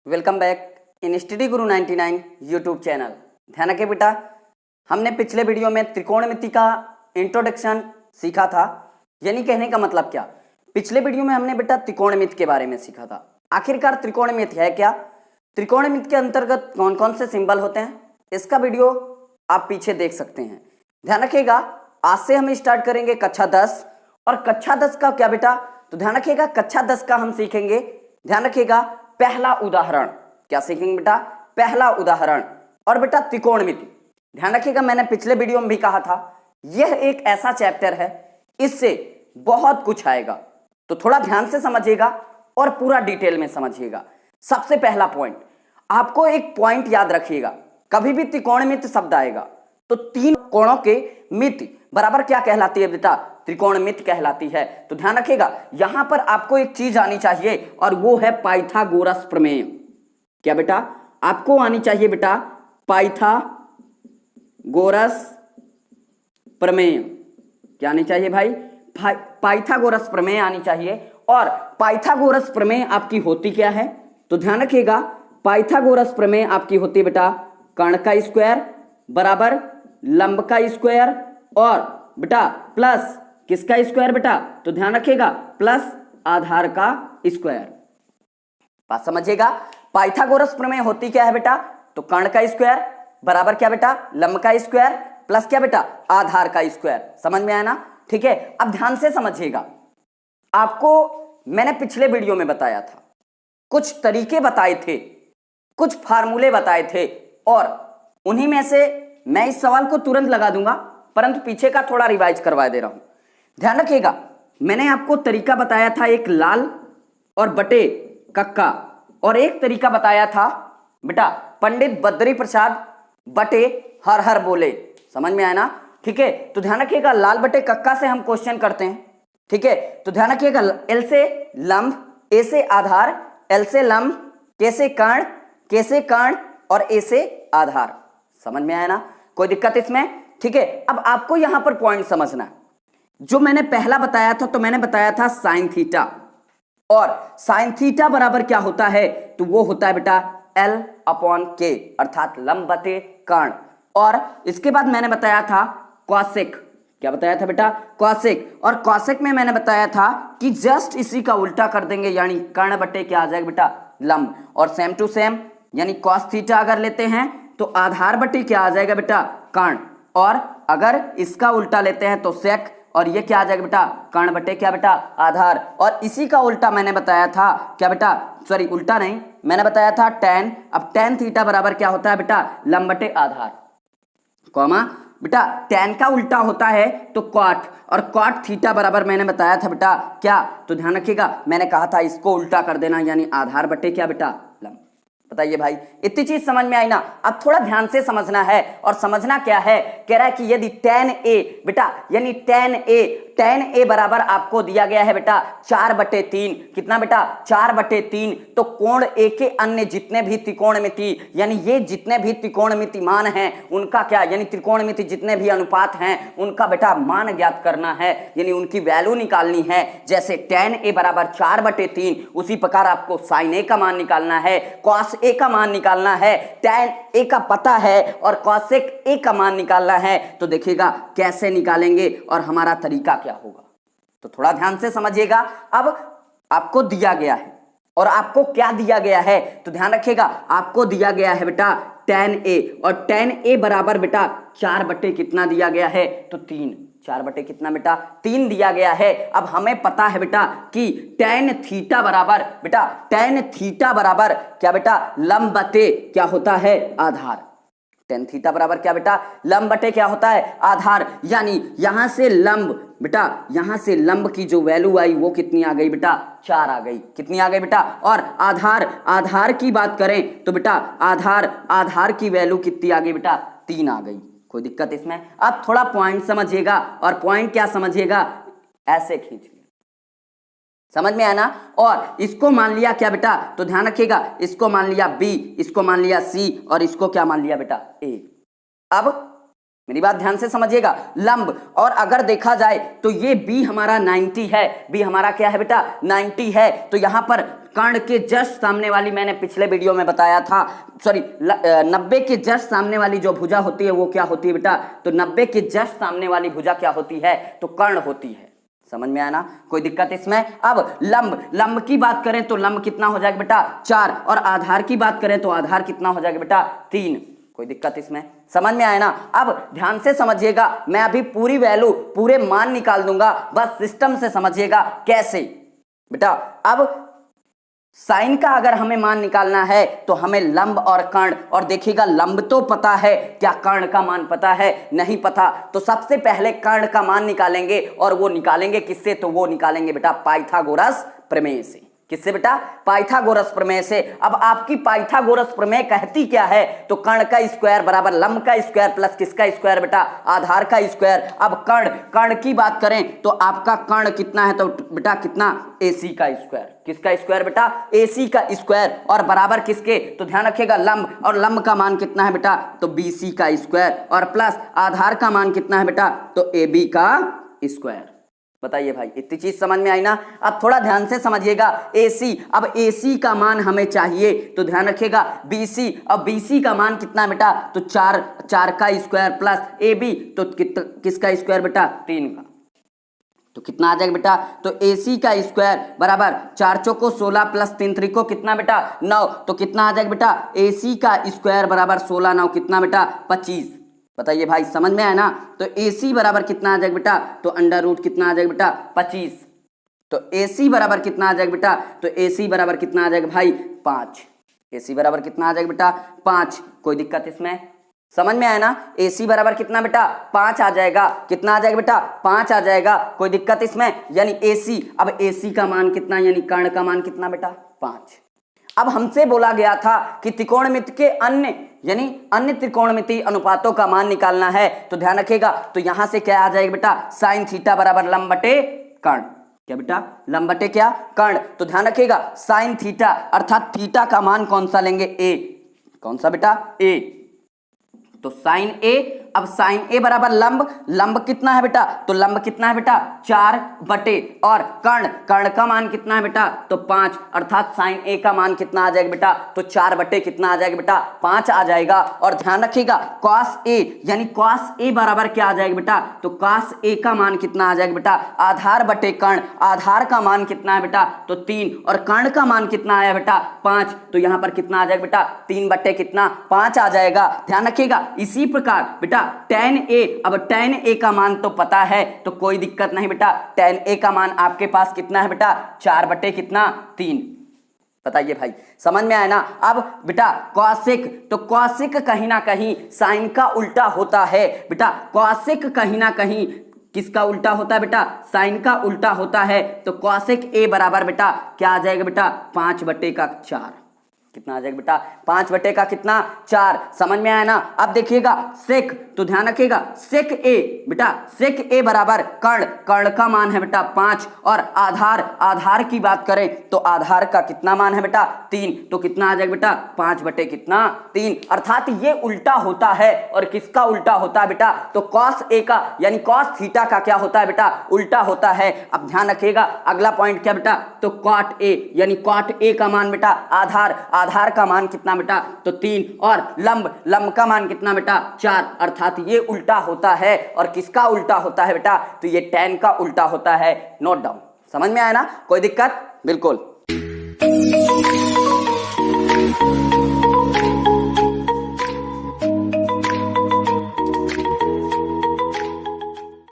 Welcome back in study Guru 99 YouTube channel. ध्यान रखें बेटा, हमने पिछले वीडियो में त्रिकोणमिति का इंट्रोडक्शन सीखा था। यानी कहने का मतलब क्या, पिछले वीडियो में हमने बेटा त्रिकोणमिति के बारे में सीखा था। आखिरकार त्रिकोणमिति है क्या, त्रिकोणमिति के अंतर्गत कौन कौन से सिंबल होते हैं, इसका वीडियो आप पीछे देख सकते हैं। ध्यान रखिएगा, आज से हम स्टार्ट करेंगे कक्षा 10। और कक्षा 10 का क्या बेटा, तो ध्यान रखिएगा कक्षा 10 का हम सीखेंगे, ध्यान रखिएगा पहला उदाहरण। क्या सीखेंगे बेटा, पहला उदाहरण। और बेटा त्रिकोणमिति, ध्यान रखिएगा मैंने पिछले वीडियो में भी कहा था, यह एक ऐसा चैप्टर है, इससे बहुत कुछ आएगा, तो थोड़ा ध्यान से समझिएगा और पूरा डिटेल में समझिएगा। सबसे पहला पॉइंट, आपको एक पॉइंट याद रखिएगा, कभी भी त्रिकोणमिति शब्द आएगा तो तीन कोणों के मिति बराबर क्या कहलाती है बेटा, त्रिकोणमिति कहलाती है। तो ध्यान रखिएगा यहां पर आपको एक चीज आनी चाहिए और वो है पाइथागोरस प्रमेय। क्या बेटा, आपको आनी चाहिए बेटा पाइथागोरस प्रमेय। क्या आनी चाहिए भाई, पाइथागोरस प्रमेय आनी चाहिए। और पाइथागोरस प्रमेय आपकी होती क्या है, तो ध्यान रखिएगा पाइथागोरस प्रमेय आपकी होती है बेटा कर्ण का स्क्वायर बराबर लंब का स्क्वायर और बेटा प्लस किसका स्क्वायर बेटा, तो ध्यान रखिएगा प्लस आधार का स्क्वायर। बात समझिएगा, पाइथागोरस प्रमेय होती क्या है बेटा, तो कर्ण का स्क्वायर बराबर क्या बेटा, लंब का स्क्वायर प्लस क्या बेटा, आधार का स्क्वायर। समझ में आया ना, ठीक है। अब ध्यान से समझिएगा, आपको मैंने पिछले वीडियो में बताया था, कुछ तरीके बताए थे, कुछ फार्मूले बताए थे, और उन्हीं में से मैं इस सवाल को तुरंत लगा दूंगा, परंतु पीछे का थोड़ा रिवाइज करवा दे रहा हूं। ध्यान रखिएगा, मैंने आपको तरीका बताया था एक लाल और बटे कक्का, और एक तरीका बताया था बेटा पंडित बद्री प्रसाद बटे हर हर बोले। समझ में आया ना, ठीक है। तो ध्यान रखिएगा लाल बटे कक्का से हम क्वेश्चन करते हैं, ठीक है। तो ध्यान रखिएगा एल से लंब, ए से आधार, एल से लंब, के से कर्ण और ए से आधार। समझ में आया ना, कोई दिक्कत इसमें, ठीक है। अब आपको यहां पर पॉइंट समझना है, जो मैंने पहला बताया था, तो मैंने बताया था साइन थीटा, और साइन थीटा बराबर क्या होता है, तो वो होता है बेटा L अपॉन के, अर्थात लंब बटे कर्ण। और इसके बाद मैंने बताया था कॉसेक। क्या बताया था बेटा, कॉसेक। और कॉसेक में मैंने बताया था कि जस्ट इसी का उल्टा कर देंगे, यानी कर्ण बटे क्या आ जाएगा बेटा, लंब। और सेम टू सेम यानी कॉस थीटा अगर लेते हैं तो आधार बटे क्या आ जाएगा बेटा, कर्ण। और अगर इसका उल्टा लेते हैं तो सेक, और ये क्या आ जाएगा बेटा, कर्ण बटे क्या बेटा, आधार। और इसी का उल्टा मैंने बताया था क्या बेटा, सॉरी उल्टा नहीं, मैंने बताया था tan। अब tan थीटा बराबर क्या होता है बेटा, लंब बटे आधार, कॉमा बेटा tan का उल्टा होता है तो cot, और cot थीटा बराबर मैंने बताया था बेटा क्या, तो ध्यान रखिएगा मैंने कहा था इसको उल्टा कर देना, यानी आधार बटे क्या बेटा, लंब। बताइए भाई, इतनी चीज समझ में आई ना। अब थोड़ा ध्यान से समझना है, और समझना क्या है, कह रहा है कि यदि tan a बेटा, यानी tan a बराबर आपको दिया गया है बेटा 4/3, कितना बेटा 4/3, तो कोण a के अन्य जितने भी त्रिकोणमिति, यानी ये जितने भी त्रिकोणमिति मान हैं उनका क्या, यानी त्रिकोणमिति जितने भी अनुपात हैं उनका बेटा मान ज्ञात करना है, यानी उनकी वैल्यू निकालनी है। जैसे tan a बराबर 4/3, उसी प्रकार आपको sin a का मान निकालना है, cos a का मान निकालना है, tan a का पता है और cosec a का मान निकालना है। तो देखिएगा कैसे निकालेंगे और हमारा तरीका क्या होगा, तो थोड़ा ध्यान से समझिएगा। अब आपको दिया गया है, और आपको क्या दिया गया है, तो ध्यान रखिएगा आपको दिया गया है बेटा tan a, और tan a बराबर बेटा 4 बटे कितना दिया गया है, तो 3, 4 बटे कितना बेटा, 3 दिया गया है। अब हमें पता है बेटा कि tan थीटा बराबर बेटा, tan थीटा बराबर क्या बेटा, लंब बटे क्या होता है, आधार। tan थीटा बराबर क्या बेटा, लंब बटे क्या होता है, आधार। यानी यहां से लंब बेटा, यहां से लंब की जो वैल्यू आई वो कितनी आ गई बेटा, 4 आ गई। कितनी आ गई बेटा, और आधार की बात करें तो बेटा आधार की वैल्यू कितनी आ गई बेटा, 3 आ गई। कोई दिक्कत इसमें। अब थोड़ा पॉइंट समझिएगा, और पॉइंट क्या समझिएगा, ऐसे खींच लिया, समझ में आया ना। और इसको मान लिया क्या बेटा, तो ध्यान रखिएगा इसको मान लिया B, इसको मान लिया C, और इसको क्या मान लिया बेटा A। अब मेरी बात ध्यान से समझिएगा, लंब। और अगर देखा जाए तो ये बी हमारा 90 है, बी हमारा क्या है बेटा 90 है। तो यहां पर कर्ण के जस्ट सामने वाली, मैंने पिछले वीडियो में बताया था, सॉरी 90 के जस्ट सामने वाली जो भुजा होती है वो क्या होती है बेटा, तो 90 के जस्ट सामने वाली भुजा क्या होती है, तो कर्ण होती है। समझ में आया ना, कोई दिक्कत इसमें। अब लंब की बात करें तो लंब कितना हो जाएगा बेटा 4, और आधार की बात करें तो आधार कितना हो जाएगा बेटा 3। कोई दिक्कत इसमें, समझ में आया ना। अब ध्यान से समझिएगा, मैं अभी पूरी वैल्यू पूरे मान निकाल दूंगा, बस सिस्टम से समझिएगा कैसे बेटा। अब साइन का अगर हमें मान निकालना है तो हमें लंब और कर्ण, और देखिएगा लंब तो पता है, क्या कर्ण का मान पता है, नहीं पता। तो सबसे पहले कर्ण का मान निकालेंगे, और वो निकालेंगे किससे, तो वो निकालेंगे बेटा पाइथागोरस प्रमेय से। किससे बेटा, पाइथागोरस प्रमेय से। अब आपकी पाइथागोरस प्रमेय कहती क्या है, तो कर्ण का स्क्वायर बराबर लंब का स्क्वायर प्लस किसका स्क्वायर बेटा, आधार का स्क्वायर। अब कर्ण की बात करें तो आपका कर्ण कितना है, तो बेटा कितना, AC का स्क्वायर। किसका स्क्वायर बेटा, AC का स्क्वायर, और बराबर किसके, तो ध्यान रखिएगा लंब, और लंब का मान कितना है बेटा, तो BC का स्क्वायर, और प्लस आधार का मान कितना है बेटा, तो AB का स्क्वायर। बताइए भाई, इतनी चीज समझ में आई ना। अब थोड़ा ध्यान से समझिएगा, AC, अब AC का मान हमें चाहिए, तो ध्यान रखिएगा BC, अब BC का मान कितना बेटा, तो 4 का स्क्वायर प्लस AB, तो किसका स्क्वायर बेटा, 3 का। तो कितना आ जाएगा बेटा, तो AC का स्क्वायर बराबर 4 चौको 16 प्लस 3 त्रिको कितना बेटा 9, तो कितना आ जाएगा बेटा, AC का स्क्वायर बराबर 16 9 कितना बेटा 25। बताइए भाई, समझ में आया ना। तो AC बराबर कितना आ जाएगा बेटा, तो अंडर रूट कितना आ जाएगा बेटा 25। तो AC बराबर कितना आ जाएगा बेटा, तो AC बराबर कितना आ जाएगा भाई 5। AC बराबर कितना आ जाएगा बेटा 5। कोई दिक्कत इसमें, समझ में आया ना। AC बराबर कितना बेटा 5 आ जाएगा, कितना आ जाएगा बेटा 5 आ जाएगा। कोई दिक्कत इसमें, यानी AC, अब AC का मान कितना, यानी कर्ण का मान कितना बेटा 5। अब हमसे बोला गया था कि त्रिकोणमिति के अन्य त्रिकोणमिति अनुपातों का मान निकालना है, तो ध्यान रखिएगा, तो यहां से क्या आ जाएगा बेटा, साइन थीटा बराबर लंब बटे कर्ण। क्या बेटा, लंब बटे क्या, कर्ण। तो ध्यान रखिएगा साइन थीटा, अर्थात थीटा का मान कौन सा लेंगे, A। कौन सा बेटा, A। तो साइन A, अब साइन A बराबर लंब कितना है बेटा, तो लंब कितना है बेटा 4 बटे, और कर्ण का मान कितना है बेटा, तो 5, अर्थात साइन A का मान कितना आ जाएगा बेटा, तो 4 बटे कितना आ जाएगा बेटा 5 आ जाएगा। और ध्यान रखिएगा cos A, यानी cos A बराबर क्या आ जाएगा बेटा, तो cos A का मान कितना आ जाएगा बेटा, आधार बटे कर्ण, आधार का मान कितना है बेटा, तो 3, और कर्ण का मान कितना आया बेटा 5, तो यहां पर कितना आ जाएगा बेटा 3 बटे कितना 5 आ जाएगा। ध्यान रखिएगा इसी प्रकार बेटा tan A, अब tan A का मान तो पता है, तो कोई दिक्कत नहीं बेटा, tan A का मान आपके पास कितना है बेटा 4 बटे कितना 3। बताइए भाई, समझ में आया ना। अब बेटा कौशिक, तो कौशिक कहीं ना कहीं साइन का उल्टा होता है बेटा, कौशिक कहीं ना कहीं किसका उल्टा होता है बेटा, साइन का उल्टा होता है। तो कौशिक A बराबर बेटा क्या आ जाएगा बेटा 5 बटे का 4। कितना आ जाएगा बेटा 5 बटे का कितना 4। समझ में आया ना। अब देखिएगा सेक, तो ध्यान रखिएगा सेक A, बेटा सेक A बराबर कर्ण का मान है बेटा 5, और आधार की बात करें तो आधार का कितना मान है बेटा 3, तो कितना आ जाएगा बेटा 5 बटे कितना 3। अर्थात ये उल्टा होता है, और किसका उल्टा होता है बेटा, तो cos A का, यानी cos थीटा का क्या होता है बेटा उल्टा होता है। अब ध्यान रखिएगा अगला पॉइंट क्या बेटा, तो cot A, यानी cot A का मान बेटा आधार का मान कितना बेटा, तो 3, और लंब का मान कितना बेटा 4, अर्थात ये उल्टा होता है। और किसका उल्टा होता है बेटा, तो ये tan का उल्टा होता है। नोट डाउन, समझ में आया ना, कोई दिक्कत, बिल्कुल।